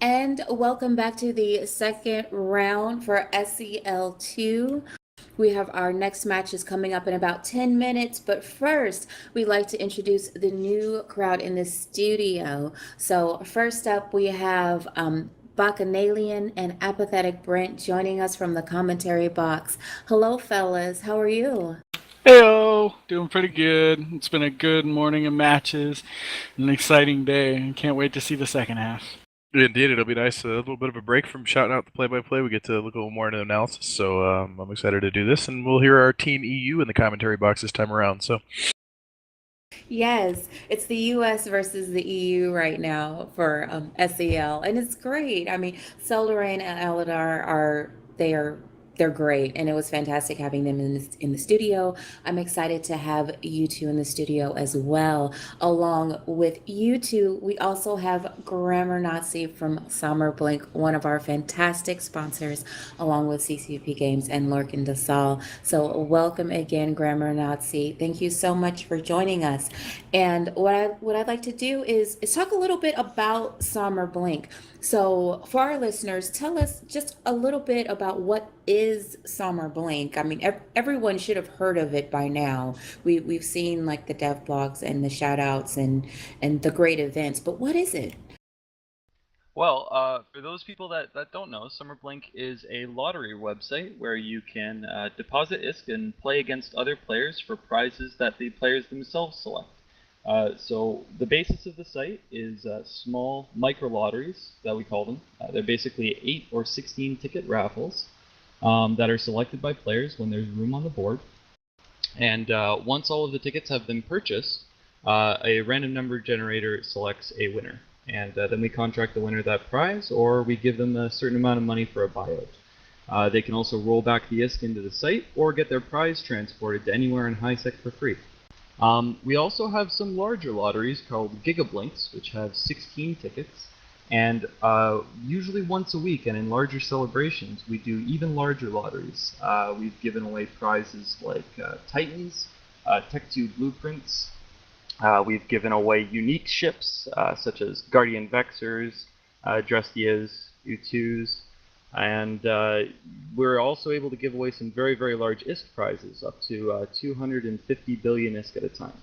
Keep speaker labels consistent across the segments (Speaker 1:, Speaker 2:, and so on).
Speaker 1: And welcome back to the second round for SCL 2. We have our next match is coming up in about 10 minutes, but first, we'd like to introduce the new crowd in the studio. So, first up, we have Bacchanalian and Apathetic Brent joining us from the commentary box. Hello, fellas. How are you?
Speaker 2: Heyo, doing pretty good. It's been a good morning of matches, an exciting day. Can't wait to see the second half.
Speaker 3: Indeed, it'll be nice. A little bit of a break from shouting out the play-by-play. We get to look a little more into analysis. So I'm excited to do this, and we'll hear our team EU in the commentary box this time around. So
Speaker 1: Yes, it's the US versus the EU right now for SEL, and it's great. I mean, Celderain and Aladar they are they're great, and it was fantastic having them in the studio. I'm excited to have you two in the studio as well. Along with you two, we also have Grammar Nazi from SomerBlink, one of our fantastic sponsors, along with CCP Games and Lorkin Desal. So welcome again, Grammar Nazi. Thank you so much for joining us. And what I'd like to do is talk a little bit about SomerBlink. So, for our listeners, tell us just a little bit about what is SomerBlink. I mean, everyone should have heard of it by now. We've seen like the dev blogs and the shout outs and the great events, but what is it?
Speaker 4: Well, for those people that don't know, SummerBlink is a lottery website where you can deposit ISK and play against other players for prizes that the players themselves select. So the basis of the site is small micro lotteries that we call them. They're basically 8 or 16 ticket raffles that are selected by players when there's room on the board. And once all of the tickets have been purchased, a random number generator selects a winner. And then we contract the winner that prize, or we give them a certain amount of money for a buyout. They can also roll back the ISK into the site, or get their prize transported to anywhere in HiSec for free. We also have some larger lotteries called GigaBlinks, which have 16 tickets, and usually once a week and in larger celebrations, we do even larger lotteries. We've given away prizes like Titans, Tech2 Blueprints. We've given away unique ships, such as Guardian Vexers, Drestias, U2s, and we're also able to give away some very, very large ISK prizes, up to 250 billion ISK at a time.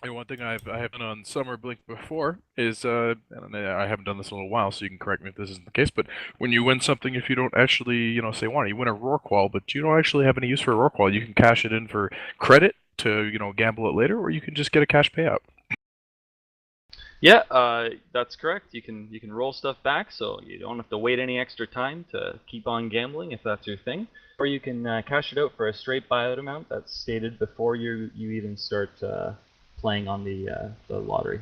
Speaker 3: and one thing I haven't on Summer Blink before is, and I haven't done this in a little while, so you can correct me if this isn't the case, but when you win something, if you don't actually, say why, you win a Rorqual, but you don't actually have any use for a Rorqual, you can cash it in for credit to, gamble it later, or you can just get a cash payout.
Speaker 4: Yeah, that's correct. You can roll stuff back, so you don't have to wait any extra time to keep on gambling if that's your thing, or you can cash it out for a straight buyout amount that's stated before you even start playing on the lottery.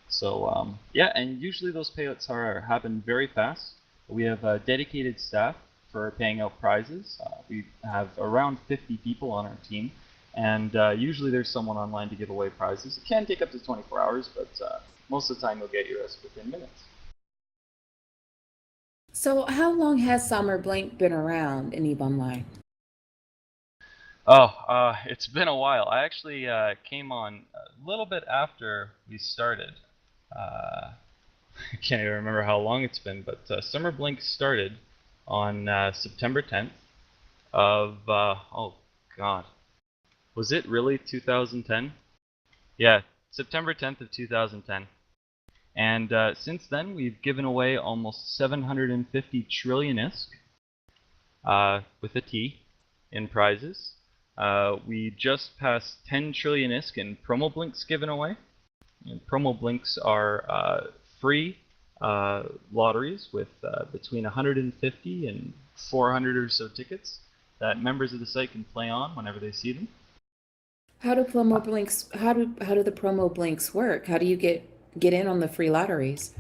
Speaker 4: So yeah, and usually those payouts happen very fast. We have dedicated staff for paying out prizes. We have around 50 people on our team, and usually there's someone online to give away prizes. It can take up to 24 hours, but most of the time you'll get yours within minutes.
Speaker 1: So, how long has SomerBlink been around in EVE Online?
Speaker 4: Oh, it's been a while. I actually came on a little bit after we started. I can't even remember how long it's been, but Summer Blink started on September 10th of, oh god, was it really 2010? Yeah, September 10th of 2010. And since then, we've given away almost 750 trillion ISK, with a T, in prizes. We just passed 10 trillion ISK in promo blinks given away. And promo blinks are free lotteries with between 150 and 400 or so tickets that members of the site can play on whenever they see them.
Speaker 1: How do the promo blinks work? How do you get in on the free lotteries?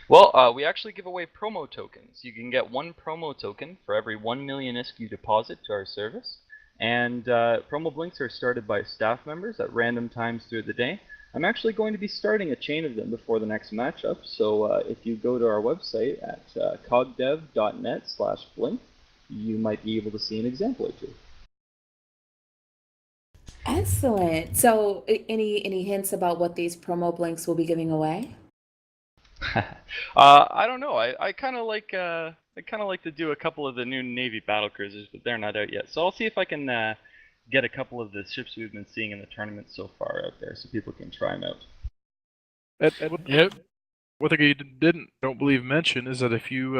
Speaker 4: Well, we actually give away promo tokens. You can get one promo token for every 1 million ISK you deposit to our service. And promo blinks are started by staff members at random times through the day. I'm actually going to be starting a chain of them before the next matchup, so if you go to our website at cogdev.net/blink, you might be able to see an example or two.
Speaker 1: Excellent. So, any hints about what these promo blinks will be giving away?
Speaker 4: I don't know. I kind of like to do a couple of the new Navy battle cruisers, but they're not out yet. So I'll see if I can get a couple of the ships we've been seeing in the tournament so far out there, so people can try them out.
Speaker 3: And
Speaker 2: Yep.
Speaker 3: one thing you don't believe mention is that if you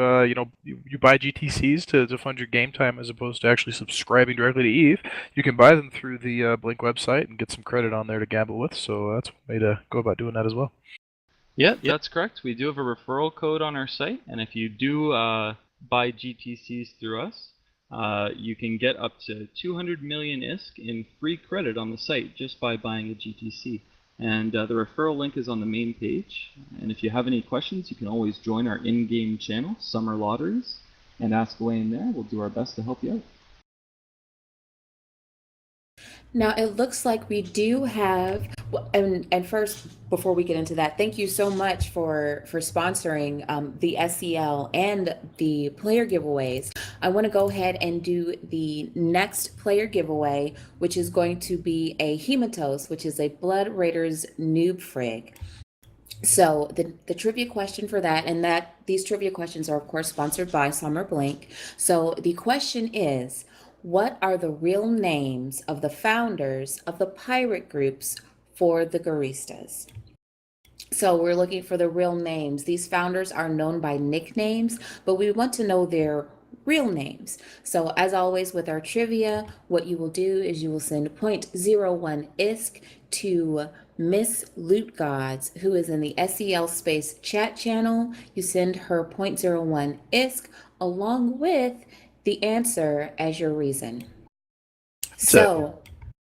Speaker 3: you buy GTCs to fund your game time as opposed to actually subscribing directly to Eve, you can buy them through the Blink website and get some credit on there to gamble with. So that's one way to go about doing that as well.
Speaker 4: Yeah, that's correct. We do have a referral code on our site, and if you do buy GTCs through us, you can get up to 200 million ISK in free credit on the site just by buying a GTC. And the referral link is on the main page. And if you have any questions, you can always join our in-game channel, Summer Lotteries, and ask away in there. We'll do our best to help you out.
Speaker 1: Now it looks like we do have, and first, before we get into that, thank you so much for sponsoring the SCL and the player giveaways. I want to go ahead and do the next player giveaway, which is going to be a Hematos, which is a Blood Raiders noob frig. So the trivia question for that, and that these trivia questions are of course sponsored by SomerBlink. So the question is, what are the real names of the founders of the pirate groups for the Guristas? So we're looking for the real names. These founders are known by nicknames, but we want to know their real names. So as always with our trivia, what you will do is you will send 0.01 ISK to Miss Loot Gods, who is in the SCL Space chat channel. You send her 0.01 ISK along with the answer as your reason. So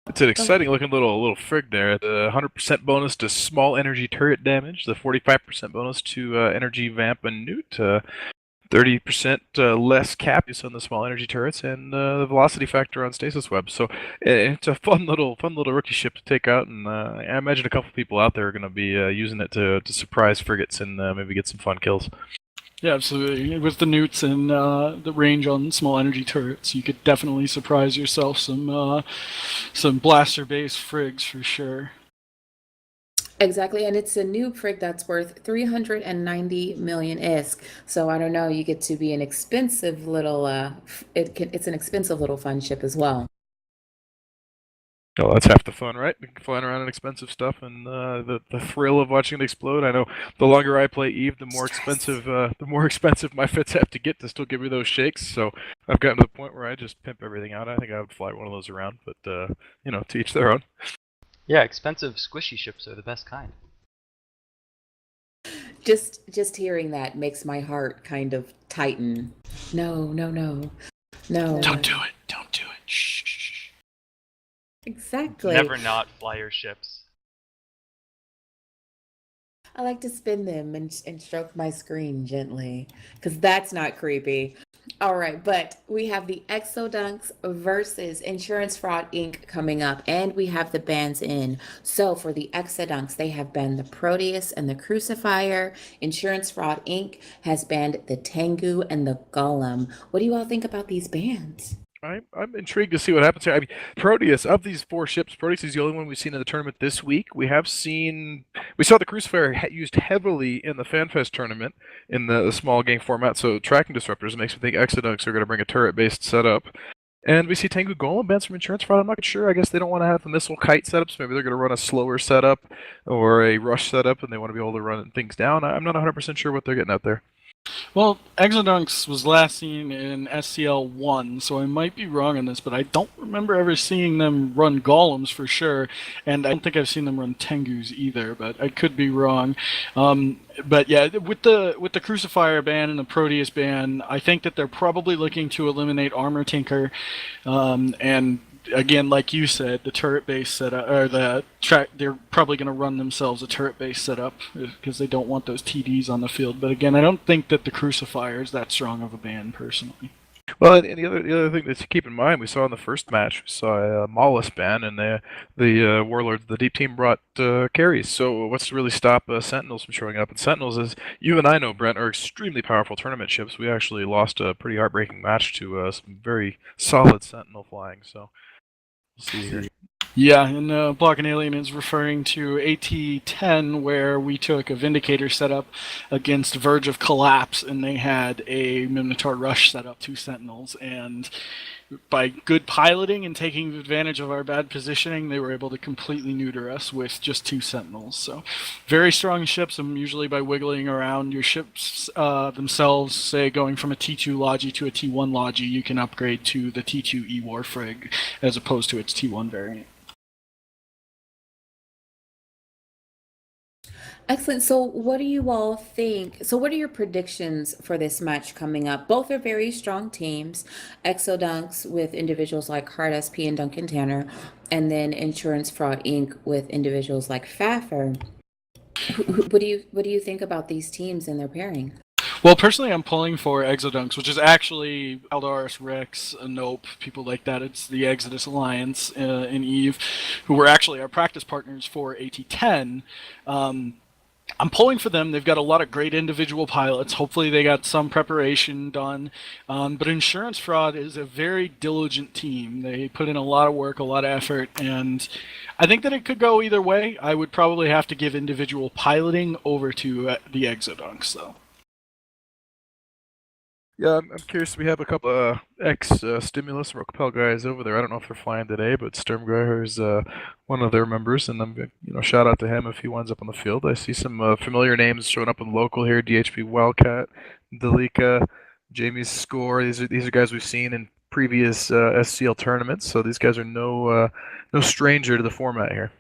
Speaker 3: It's an exciting looking little frig there. The 100% bonus to small energy turret damage, the 45% bonus to energy vamp and newt, 30% less cap use on the small energy turrets, and the velocity factor on stasis web. So it's a fun little rookie ship to take out, and I imagine a couple people out there are going to be using it to surprise frigates and maybe get some fun kills.
Speaker 2: Yeah, absolutely. With the newts and the range on small energy turrets, you could definitely surprise yourself some blaster-based frigs for sure.
Speaker 1: exactly, and it's a new frig that's worth 390 million ISK. So I don't know, you get to be an expensive little it's an expensive little fun ship as well.
Speaker 3: Oh, that's half the fun, right? Flying around in expensive stuff and the thrill of watching it explode. I know the longer I play Eve, the more expensive my fits have to get to still give me those shakes. So I've gotten to the point where I just pimp everything out. I think I would fly one of those around, but to each their own.
Speaker 4: Yeah, expensive squishy ships are the best kind.
Speaker 1: Just hearing that makes my heart kind of tighten. No.
Speaker 2: Don't do it. Don't do it. Shh.
Speaker 1: Exactly.
Speaker 4: Never not flyer ships.
Speaker 1: I like to spin them and stroke my screen gently, because that's not creepy. All right, but we have the Exodunks versus Insurance Fraud Inc. coming up, and we have the bans in. So for the Exodunks, they have banned the Proteus and the Crucifier. Insurance Fraud Inc. has banned the Tengu and the Golem. What do you all think about these bans?
Speaker 3: I'm intrigued to see what happens here. I mean, Proteus, of these four ships, Proteus is the only one we've seen in the tournament this week. We saw the Crucifier used heavily in the FanFest tournament in the small game format, so tracking disruptors makes me think Exodunks are going to bring a turret-based setup. And we see Tengu Golem bans from Insurance Fraud. I'm not sure. I guess they don't want to have the missile kite setup, so maybe they're going to run a slower setup or a rush setup, and they want to be able to run things down. I'm not 100% sure what they're getting out there.
Speaker 2: Well, Exodunks was last seen in SCL 1, so I might be wrong on this, but I don't remember ever seeing them run golems for sure, and I don't think I've seen them run Tengus either, but I could be wrong. But yeah, with the Crucifier ban and the Proteus ban, I think that they're probably looking to eliminate Armor Tinker, and again, like you said, the turret-based setup, or they're probably going to run themselves a turret-based setup because they don't want those TDs on the field. But again, I don't think that the Crucifier is that strong of a ban, personally.
Speaker 3: Well, and the other thing to keep in mind, we saw in the first match, we saw a Maulus ban, and the Warlords, the deep team brought carries. So what's to really stop Sentinels from showing up? And Sentinels, as you and I know, Brent, are extremely powerful tournament ships. We actually lost a pretty heartbreaking match to some very solid Sentinel flying. So we'll see here.
Speaker 2: Yeah, and Block and Alien is referring to AT-10, where we took a Vindicator setup against Verge of Collapse, and they had a Minotaur Rush setup, 2 Sentinels, and by good piloting and taking advantage of our bad positioning, they were able to completely neuter us with just 2 Sentinels. So, very strong ships, and usually by wiggling around your ships themselves, say going from a T2 Logi to a T1 Logi, you can upgrade to the T2 E-War Frig as opposed to its T1 variant.
Speaker 1: Excellent. So, what do you all think? So, what are your predictions for this match coming up? Both are very strong teams. Exodunks with individuals like Hard SP and Duncan Tanner, and then Insurance Fraud Inc. with individuals like Faffer. What do you think about these teams and their pairing?
Speaker 2: Well, personally, I'm pulling for Exodunks, which is actually Eldaris, Rex, Nope, people like that. It's the Exodus Alliance in Eve, who were actually our practice partners for AT10. I'm pulling for them. They've got a lot of great individual pilots. Hopefully, they got some preparation done. But Insurance Fraud is a very diligent team. They put in a lot of work, a lot of effort, and I think that it could go either way. I would probably have to give individual piloting over to the Exodunks, though.
Speaker 3: Yeah, I'm curious. We have a couple ex-Stimulus or Propel guys over there. I don't know if they're flying today, but Sturmgeier is one of their members, and I'm shout out to him if he winds up on the field. I see some familiar names showing up in local here: DHP Wildcat, Dalika, Jamie's Score. These are guys we've seen in previous SCL tournaments, so these guys are no stranger to the format here.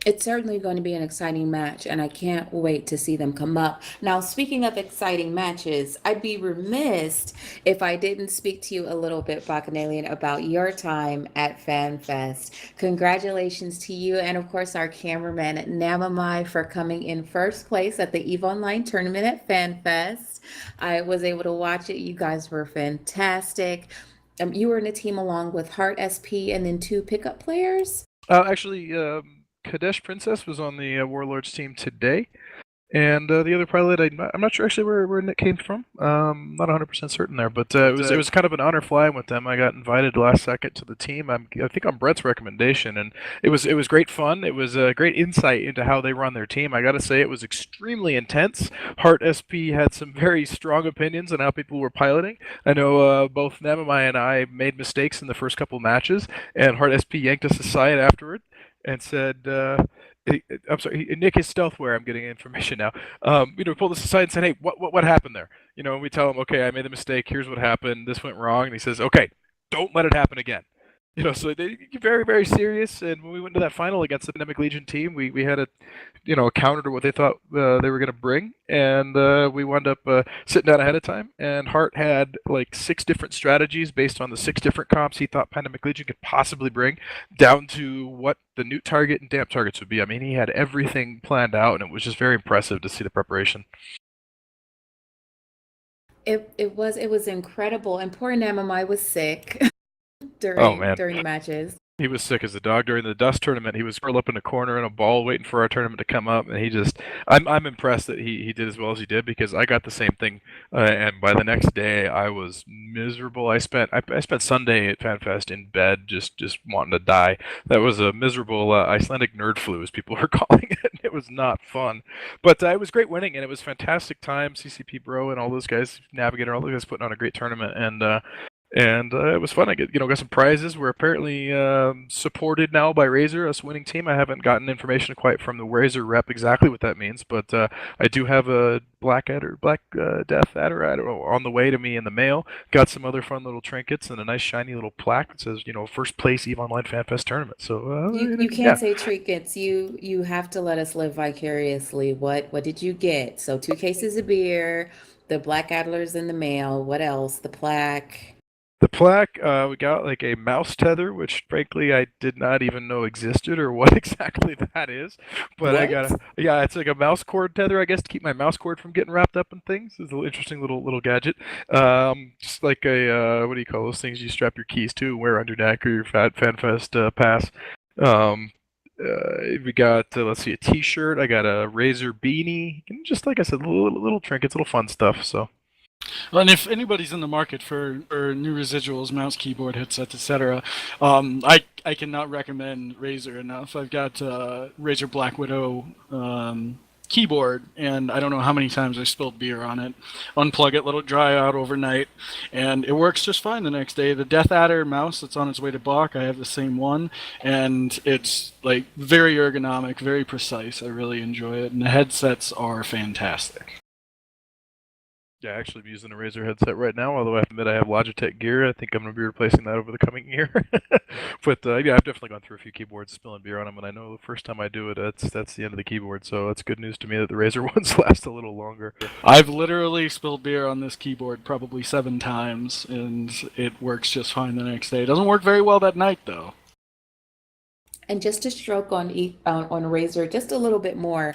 Speaker 1: It's certainly going to be an exciting match, and I can't wait to see them come up. Now, speaking of exciting matches, I'd be remiss if I didn't speak to you a little bit, Bacchanalian, about your time at FanFest. Congratulations to you, and of course, our cameraman, Namamai, for coming in first place at the EVE Online tournament at FanFest. I was able to watch it. You guys were fantastic. You were in a team along with Heart SP and then two pickup players.
Speaker 3: Actually, Kadesh Princess was on the Warlords team today, and the other pilot, I'm not sure actually where Nick came from. Not 100% certain there, but it was kind of an honor flying with them. I got invited last second to the team. I think on Brett's recommendation, and it was great fun. It was a great insight into how they run their team. I got to say, it was extremely intense. Heart SP had some very strong opinions on how people were piloting. I know both Namamai and I made mistakes in the first couple matches, and Heart SP yanked us aside afterward and said. I'm sorry, Nick is stealthware. I'm getting information now. Pulled us aside and said, "Hey, what happened there?" And we tell him, "Okay, I made a mistake. Here's what happened. This went wrong." And he says, "Okay, don't let it happen again." So they get very, very serious. And when we went to that final against the Pandemic Legion team, we had a counter to what they thought they were going to bring, and we wound up sitting down ahead of time. And Hart had like 6 different strategies based on the 6 different comps he thought Pandemic Legion could possibly bring, down to what the newt target and damp targets would be. I mean, he had everything planned out, and it was just very impressive to see the preparation.
Speaker 1: It was incredible, and poor Namamai was sick
Speaker 3: Oh
Speaker 1: during
Speaker 3: man.
Speaker 1: during the matches.
Speaker 3: He was sick as a dog during the dust tournament. He was curled up in a corner in a ball waiting for our tournament to come up, and I'm impressed that he did as well as he did, because I got the same thing, and by the next day I was miserable. I spent Sunday at FanFest in bed just wanting to die. That was a miserable Icelandic nerd flu, as people were calling it. It was not fun, but it was great winning, and it was fantastic time. CCP Bro and all those guys, Navigator, all those guys putting on a great tournament, and it was fun. I got some prizes. We're apparently supported now by Razer, us winning team. I haven't gotten information quite from the Razer rep exactly what that means, but I do have a Black Death Adder on the way to me in the mail. Got some other fun little trinkets and a nice shiny little plaque that says, first place EVE Online FanFest tournament. So
Speaker 1: You
Speaker 3: yeah.
Speaker 1: can't say trinkets. You have to let us live vicariously. What did you get? So 2 cases of beer, the Black Adlers in the mail. What else? The plaque.
Speaker 3: The plaque, we got like a mouse tether, which frankly I did not even know existed or what exactly that is. But I got
Speaker 1: What?
Speaker 3: yeah, it's like a mouse cord tether, I guess, to keep my mouse cord from getting wrapped up in things. It's a little interesting little gadget. Just like a what do you call those things you strap your keys to and wear on your neck, or your FanFest pass. Um, we got let's see, a T-shirt. I got a Razer beanie, and just like I said, little trinkets, little fun stuff. So.
Speaker 2: And if anybody's in the market for new residuals, mouse, keyboard, headsets, etc., I cannot recommend Razer enough. I've got Razer Black Widow keyboard, and I don't know how many times I spilled beer on it. Unplug it, let it dry out overnight, and it works just fine the next day. The Death Adder mouse that's on its way to Bach, I have the same one, and it's like very ergonomic, very precise. I really enjoy it, and the headsets are fantastic.
Speaker 3: Yeah, actually, I'm using a Razer headset right now. Although I have to admit, I have Logitech gear. I think I'm going to be replacing that over the coming year. But yeah, I've definitely gone through a few keyboards, spilling beer on them, and I know the first time I do it, that's the end of the keyboard. So it's good news to me that the Razer ones last a little longer.
Speaker 2: I've literally spilled beer on this keyboard probably 7 times, and it works just fine the next day. It doesn't work very well that night, though.
Speaker 1: And just to stroke on Razer just a little bit more,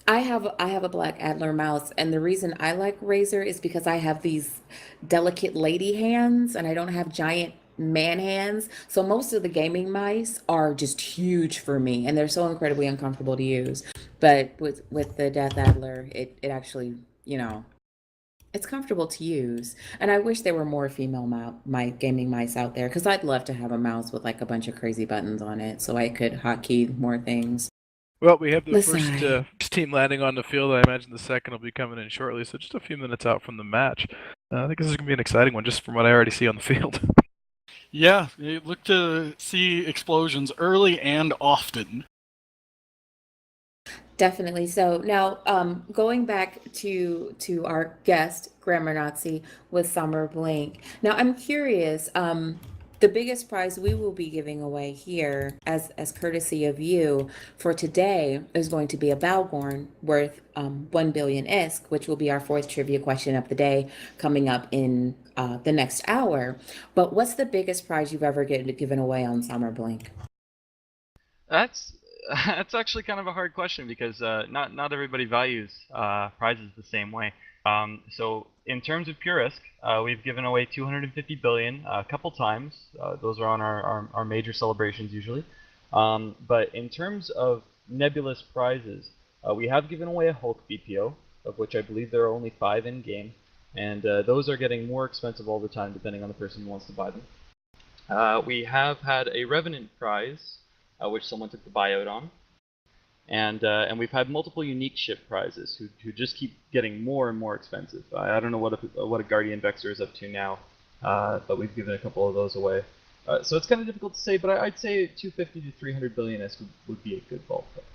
Speaker 1: I have a Black Adler mouse, and the reason I like Razer is because I have these delicate lady hands, and I don't have giant man hands. So most of the gaming mice are just huge for me, and they're so incredibly uncomfortable to use. But with the Death Adler, it actually, you know, it's comfortable to use. And I wish there were more female my gaming mice out there because I'd love to have a mouse with like a bunch of crazy buttons on it so I could hotkey more things.
Speaker 3: Well, we have the first
Speaker 1: Listen,
Speaker 3: team landing on the field. I imagine the second will be coming in shortly, so just a few minutes out from the match. I think this is going to be an exciting one, just from what I already see on the field.
Speaker 2: Yeah, you look to see explosions early and often.
Speaker 1: definitely. So now, going back to our guest, Grammar Nazi with Summer Blink. Now, I'm curious. The biggest prize we will be giving away here, as courtesy of you, for today is going to be a Balgorn worth 1 billion ISK, which will be our fourth trivia question of the day, coming up in the next hour. But what's the biggest prize you've ever given away on Summer Blink?
Speaker 4: That's that's actually kind of a hard question because not everybody values prizes the same way. So in terms of pure risk, we've given away 250 billion a couple times. Those are on our major celebrations usually. But in terms of nebulous prizes, we have given away a Hulk BPO, of which I believe there are only 5 in game, and those are getting more expensive all the time depending on the person who wants to buy them. We have had a Revenant prize, which someone took the buyout on, and we've had multiple unique ship prizes who just keep getting more and more expensive. I don't know what a Guardian Vexor is up to now, but we've given a couple of those away. So it's kind of difficult to say, but I'd say 250 to 300 billion S would be a good ballpark.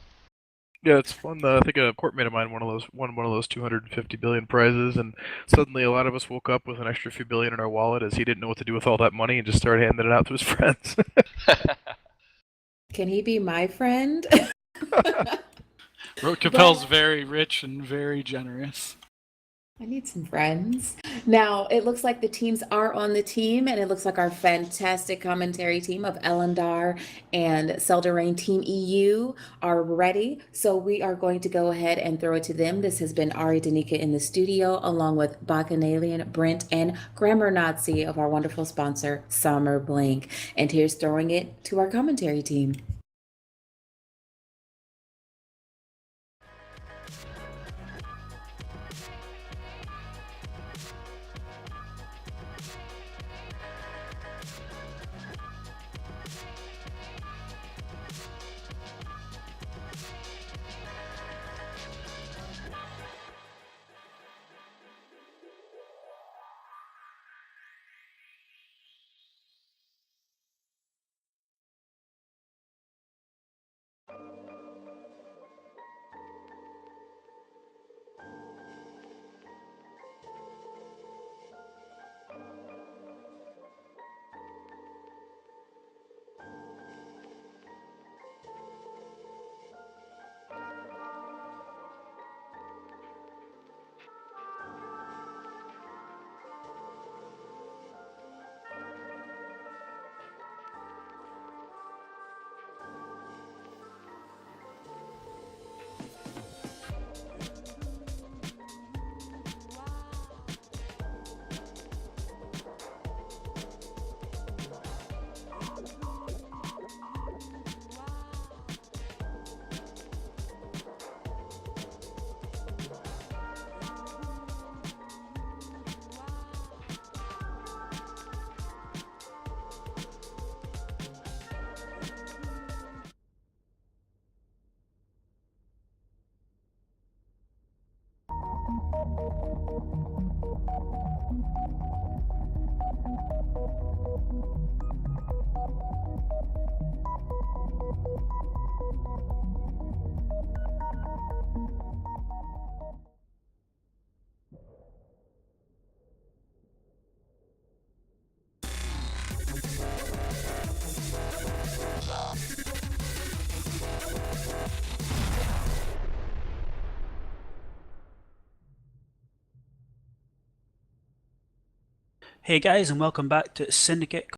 Speaker 3: Yeah, it's fun. I think a courtmate of mine won one of those 250 billion prizes, and suddenly a lot of us woke up with an extra few billion in our wallet as he didn't know what to do with all that money and just started handing it out to his friends.
Speaker 1: Can he be my friend?
Speaker 2: Rote Capel's
Speaker 1: But
Speaker 2: very rich and very generous.
Speaker 1: I need some friends. Now, it looks like the teams are on the team, and it looks like our fantastic commentary team of Elendar and Selderain Team EU are ready. So we are going to go ahead and throw it to them. This has been Ari Danica in the studio, along with Bacchanalian, Brent, and Grammar Nazi of our wonderful sponsor, SomerBlink. And here's throwing it to our commentary team.
Speaker 5: Hey guys, and welcome back to Syndicate